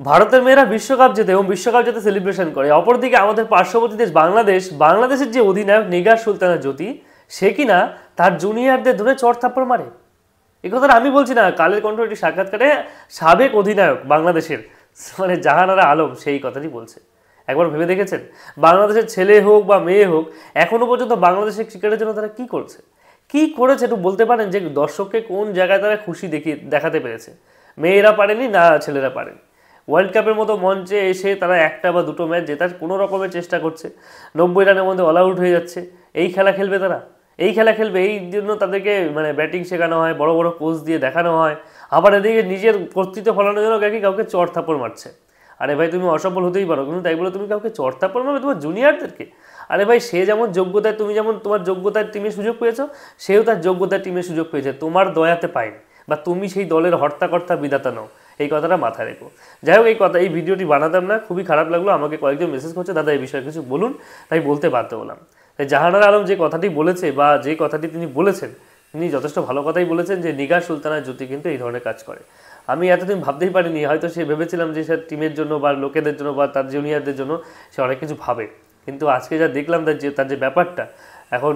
ভারতের মেয়েরা বিশ্বকাপ জেতে এবং বিশ্বকাপ জেতে সেলিব্রেশন করে। অপরদিকে আমাদের পার্শ্ববর্তী দেশ বাংলাদেশের যে অধিনায়ক নিগার সুলতানা জ্যোতি, সে কিনা তার জুনিয়রদের ধরে চড় থাপ্পড় মারে। এই কথাটা আমি বলছি না, কালের কণ্ঠ একটি সাক্ষাৎকারে সাবেক অধিনায়ক বাংলাদেশের মানে জাহানারা আলম সেই কথাটি বলছে। একবার ভেবে দেখেছেন, বাংলাদেশের ছেলে হোক বা মেয়ে হোক, এখনো পর্যন্ত বাংলাদেশের ক্রিকেটের জন্য তারা কি করছে, কি করেছে একটু বলতে পারেন? যে দর্শককে কোন জায়গায় তারা খুশি দেখাতে পেরেছে? মেয়েরা পারেনি না ছেলেরা পারেনি। ওয়ার্ল্ড কাপের মতো মঞ্চে এসে তারা একটা বা দুটো ম্যাচ জেতার কোনো রকমের চেষ্টা করছে, 90 রানের মধ্যে অল আউট হয়ে যাচ্ছে। এই খেলা খেলবে তারা? এই খেলা খেলবে? এই জন্য তাদেরকে মানে ব্যাটিং শেখানো হয়, বড় বড় কোচ দিয়ে দেখানো হয়, আবার এদিকে নিজের কর্তৃত্ব ফলানোর জন্য কাউকে চড় থাপ্পড় মারছে। আরে ভাই, তুমি অসফল হতেই পারো, কিন্তু তাই বলে তুমি কাউকে চড় থাপ্পড় মারবে তোমার জুনিয়রদেরকে? আরে ভাই, সে যেমন যোগ্যতায়, তুমি যেমন তোমার যোগ্যতার টিমে সুযোগ পেয়েছো, সেও তার যোগ্যতার টিমে সুযোগ পেয়েছে, তোমার দয়াতে পায়নি, বা তুমি সেই দলের হর্তাকর্তা বিধাতা নও। এই কথাটা মাথায় রেখো। যাই হোক, এই ভিডিওটি বানাতাম না, খুবই খারাপ লাগলো। আমাকে কয়েকজন মেসেজ করছে, দাদা এই বিষয়ে কিছু বলুন, তাই বলতে বাধ্য হলাম। তাই জাহানারা আলম যে কথাটি বলেছে বা যে কথাটি তিনি বলেছেন, তিনি যথেষ্ট ভালো কথাই বলেছেন যে নিগার সুলতানা জ্যোতি কিন্তু এই ধরনের কাজ করে। আমি এতদিন ভাবতেই পারিনি, হয়তো সে ভেবেছিলাম যে সে টিমের জন্য বা লোকেদের জন্য বা তার জুনিয়রদের জন্য সে অনেক কিছু ভাবে, কিন্তু আজকে যা দেখলাম তার যে ব্যাপারটা, এখন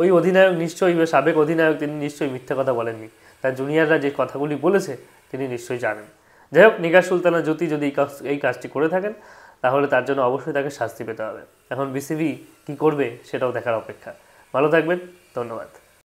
ওই অধিনায়ক নিশ্চয়ই, সাবেক অধিনায়ক, তিনি নিশ্চয়ই মিথ্যা কথা বলেননি। তার জুনিয়ররা যে কথাগুলি বলেছে তিনি নিশ্চয়ই জানেন। যাই হোক, নিগার সুলতানা জ্যোতি যদি এই কাজটি করে থাকেন, তাহলে তার জন্য অবশ্যই তাকে শাস্তি পেতে হবে। এখন বিসিবি কী করবে সেটাও দেখার অপেক্ষা। ভালো থাকবেন, ধন্যবাদ।